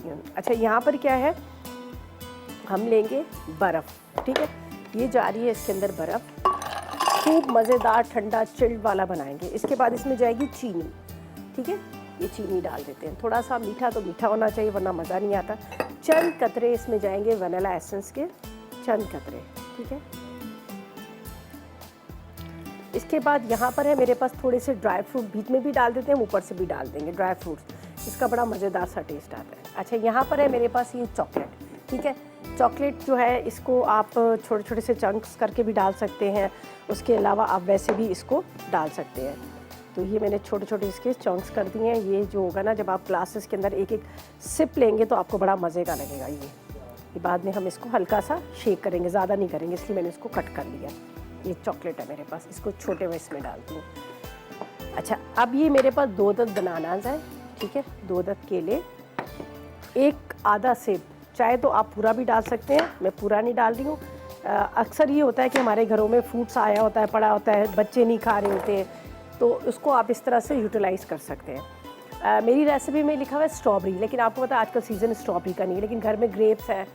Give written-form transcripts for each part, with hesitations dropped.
दिखाती हूँ। अच्छा, यहाँ पर क्या है, हम लेंगे बर्फ़, ठीक है, ये जा रही है इसके अंदर बर्फ़, खूब मज़ेदार ठंडा चिल्ड वाला बनाएंगे। इसके बाद इसमें जाएगी चीनी, ठीक है, ये चीनी डाल देते हैं। थोड़ा सा मीठा तो मीठा होना चाहिए वरना मज़ा नहीं आता। चंद कतरे इसमें जाएंगे वनीला एसेंस के, चंद कतरे, ठीक है। इसके बाद यहाँ पर है मेरे पास थोड़े से ड्राई फ्रूट, बीच में भी डाल देते हैं, ऊपर से भी डाल देंगे ड्राई फ्रूट्स, इसका बड़ा मज़ेदार सा टेस्ट आता है। अच्छा, यहाँ पर है मेरे पास ये चॉकलेट, ठीक है। चॉकलेट जो है इसको आप छोटे छोटे से चंक्स करके भी डाल सकते हैं, उसके अलावा आप वैसे भी इसको डाल सकते हैं। तो ये मैंने छोटे छोटे इसके चंक्स कर दिए हैं। ये जो होगा ना, जब आप ग्लासेस के अंदर एक एक सिप लेंगे तो आपको बड़ा मज़े का लगेगा। ये बाद में हम इसको हल्का सा शेक करेंगे, ज़्यादा नहीं करेंगे, इसलिए मैंने इसको कट कर लिया। ये चॉकलेट है मेरे पास, इसको छोटे में इसमें डालती हूँ। अच्छा, अब ये मेरे पास 2 दत बनानास है, ठीक है, 2 दत केले, एक आधा सेब, चाहे तो आप पूरा भी डाल सकते हैं, मैं पूरा नहीं डाल रही हूँ। अक्सर ये होता है कि हमारे घरों में फ्रूट्स आया होता है, पड़ा होता है, बच्चे नहीं खा रहे होते हैं, तो उसको आप इस तरह से यूटिलाइज़ कर सकते हैं। मेरी रेसिपी में लिखा हुआ है स्ट्रॉबेरी, लेकिन आपको पता है आजकल सीज़न स्ट्रॉबेरी का नहीं है, लेकिन घर में ग्रेप्स है,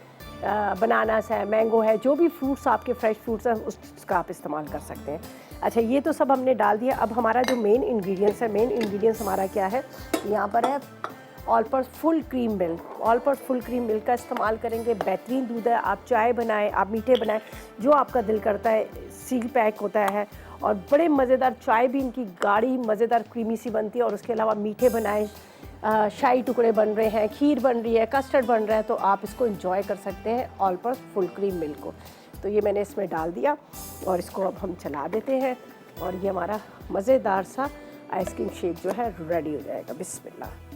बनानास है, मैंगो है, जो भी फ्रूट्स आपके फ्रेश फ्रूट्स हैं उसका आप इस्तेमाल कर सकते हैं। अच्छा, ये तो सब हमने डाल दिया। अब हमारा जो मेन इंग्रेडिएंट्स है, मेन इंग्रेडिएंट्स हमारा क्या है, यहाँ पर है all purpose full cream milk. All purpose full cream milk का इस्तेमाल करेंगे, बेहतरीन दूध है। आप चाय बनाएं, आप मीठे बनाएं, जो आपका दिल करता है। सील पैक होता है और बड़े मज़ेदार, चाय भी इनकी गाढ़ी मज़ेदार क्रीमी सी बनती है। और उसके अलावा मीठे बनाएं, शाही टुकड़े बन रहे हैं, खीर बन रही है, कस्टर्ड बन रहा है, तो आप इसको एंजॉय कर सकते हैं all purpose full cream milk को। तो ये मैंने इसमें डाल दिया और इसको अब हम चला देते हैं और ये हमारा मज़ेदार सा आइसक्रीम शेक जो है रेडी हो जाएगा। बिस्मिल्लाह।